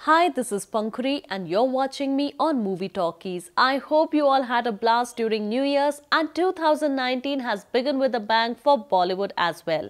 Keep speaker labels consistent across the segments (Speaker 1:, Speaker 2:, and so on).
Speaker 1: Hi, this is Pankhuri and you're watching me on Movie Talkies. I hope you all had a blast during New Year's and 2019 has begun with a bang for Bollywood as well.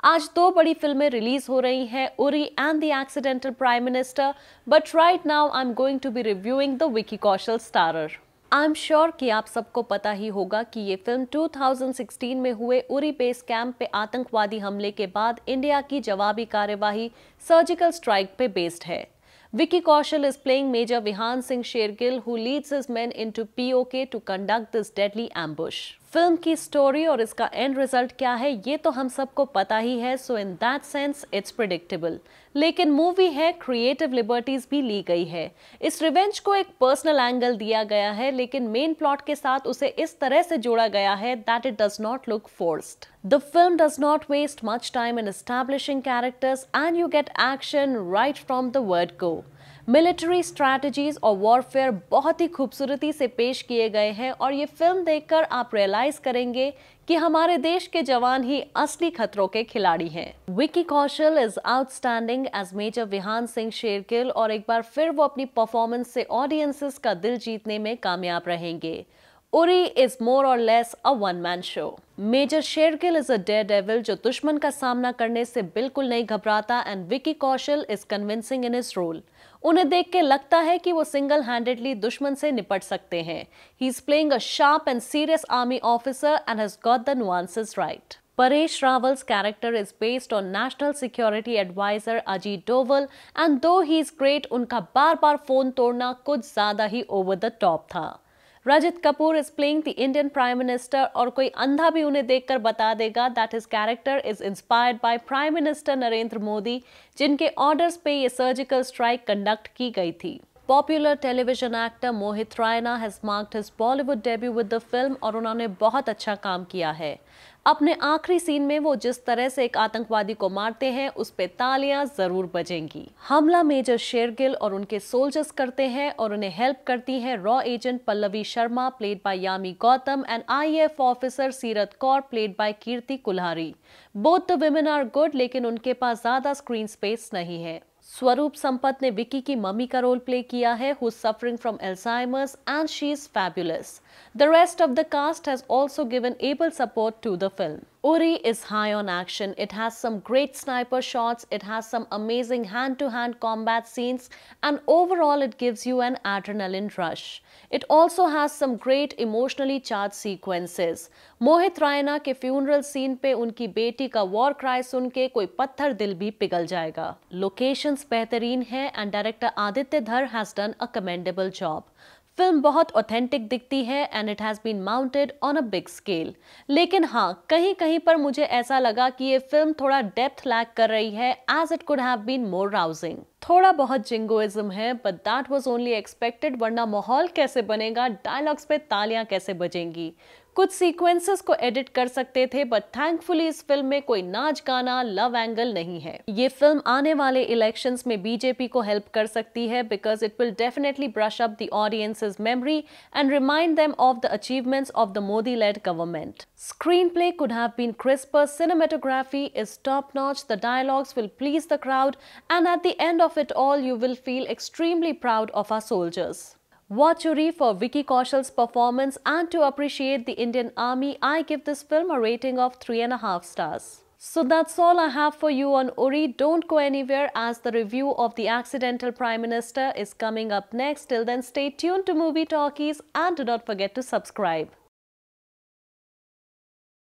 Speaker 1: आज दो बड़ी फिल्में release हो रही हैं, Uri and the accidental prime minister, but right now I am going to be reviewing the Vicky Kaushal starrer. I am sure कि आप सबको पता ही होगा कि ये फिल्म 2016 में हुए उरी बेस कैंप पे आतंकवादी हमले के बाद इंडिया की जवाबी कार्यवाही सर्जिकल स्ट्राइक पे बेस्ड है। Vicky Kaushal is playing Major Vihan Singh Shergill, who leads his men into POK to conduct this deadly ambush. Film की स्टोरी और इसका एंड रिजल्ट क्या है ये तो हम सबको पता ही है, so in that sense it's predictable. लेकिन मूवी है, क्रिएटिव लिबर्टीज भी ली गई है। इस रिवेंज को एक पर्सनल एंगल दिया गया है, लेकिन मेन प्लॉट के साथ उसे इस तरह से जोड़ा गया है that it does not look forced. The film does not waste much time in establishing characters and you get action right from the word go. Military strategies और वॉरफेयर बहुत ही खूबसूरती से पेश किए गए हैं और ये फिल्म देखकर आप रियलाइज करेंगे कि हमारे देश के जवान ही असली खतरों के खिलाड़ी हैं। Vicky Kaushal is outstanding as major Vihan Singh Shergill और एक बार फिर वो अपनी परफॉर्मेंस से ऑडियंसेस का दिल जीतने में कामयाब रहेंगे। उरी इज मोर और less a one man show. Major Shergill is a daredevil जो दुश्मन का सामना करने से बिल्कुल नहीं घबराता and Vicky Kaushal is convincing in his role. उन्हें देख के लगता है कि वो सिंगल हैंडेडली दुश्मन से निपट सकते हैं। He is playing a sharp and serious army officer and has got the nuances right. Paresh Rawal's character is based on National Security Advisor Ajit Doval and though he is great, उनका बार-बार phone तोड़ना कुछ ज्यादा ही over the top था। Rajat Kapoor is playing the Indian prime minister और कोई अंधा भी उन्हें देखकर बता देगा that his character is inspired by prime minister Narendra Modi, जिनके ऑर्डर्स पे ये सर्जिकल स्ट्राइक कंडक्ट की गई थी। Popular television actor Mohit Raina has marked his Bollywood debut with the film और उन्होंने बहुत अच्छा काम किया है। अपने आखिरी सीन में वो जिस तरह से एक आतंकवादी को मारते हैं उस पे तालियां जरूर बजेंगी। हमला मेजर शेरगिल और उनके सोल्जर्स करते हैं और उन्हें हेल्प करती है रॉ agent Pallavi Sharma played by Yami Gautam and IAF officer Seerat Kaur played by Kirti Kulhari. Both the women are good लेकिन उनके पास ज्यादा स्क्रीन स्पेस नहीं है। स्वरूप संपत ने विकी की मम्मी का रोल प्ले किया है who is suffering from Alzheimer's and she is fabulous. The rest of the cast has also given able support to the film. Uri is high on action. It has some great sniper shots, it has some amazing hand-to-hand combat scenes and overall it gives you an adrenaline rush. It also has some great emotionally charged sequences. Mohit Raina के funeral scene पे उनकी बेटी का war cry सुन के कोई पत्थर दिल भी पिघल जाएगा। लोकेशंस बेहतरीन है and director Aditya Dhar has done a commendable job. Film बहुत ऑथेंटिक दिखती है and it has been mounted on a big scale. लेकिन हाँ, कहीं कहीं पर मुझे ऐसा लगा कि ये फिल्म थोड़ा डेप्थ लैक कर रही है as it could have been more rousing. थोड़ा बहुत जिंगोइज्म है but that was only expected, वरना माहौल कैसे बनेगा, डायलॉग्स पे तालियां कैसे बजेंगी। कुछ सीक्वेंसेस को एडिट कर सकते थे बट थैंकफुली इस फिल्म में कोई नाच गाना लव एंगल नहीं है। ये फिल्म आने वाले इलेक्शंस में बीजेपी को हेल्प कर सकती है because it will definitely brush up the audiences memory and remind them of the achievements of the Modi lead government. Screenplay could have been crisper, cinematography is top notch, the dialogues will please the crowd and at the end of it all you will feel extremely proud of our soldiers. Watch Uri for Vicky Kaushal's performance and to appreciate the Indian Army, I give this film a rating of 3.5 stars. So that's all I have for you on Uri. Don't go anywhere as the review of The Accidental Prime Minister is coming up next. Till then, stay tuned to Movie Talkies and do not forget to subscribe.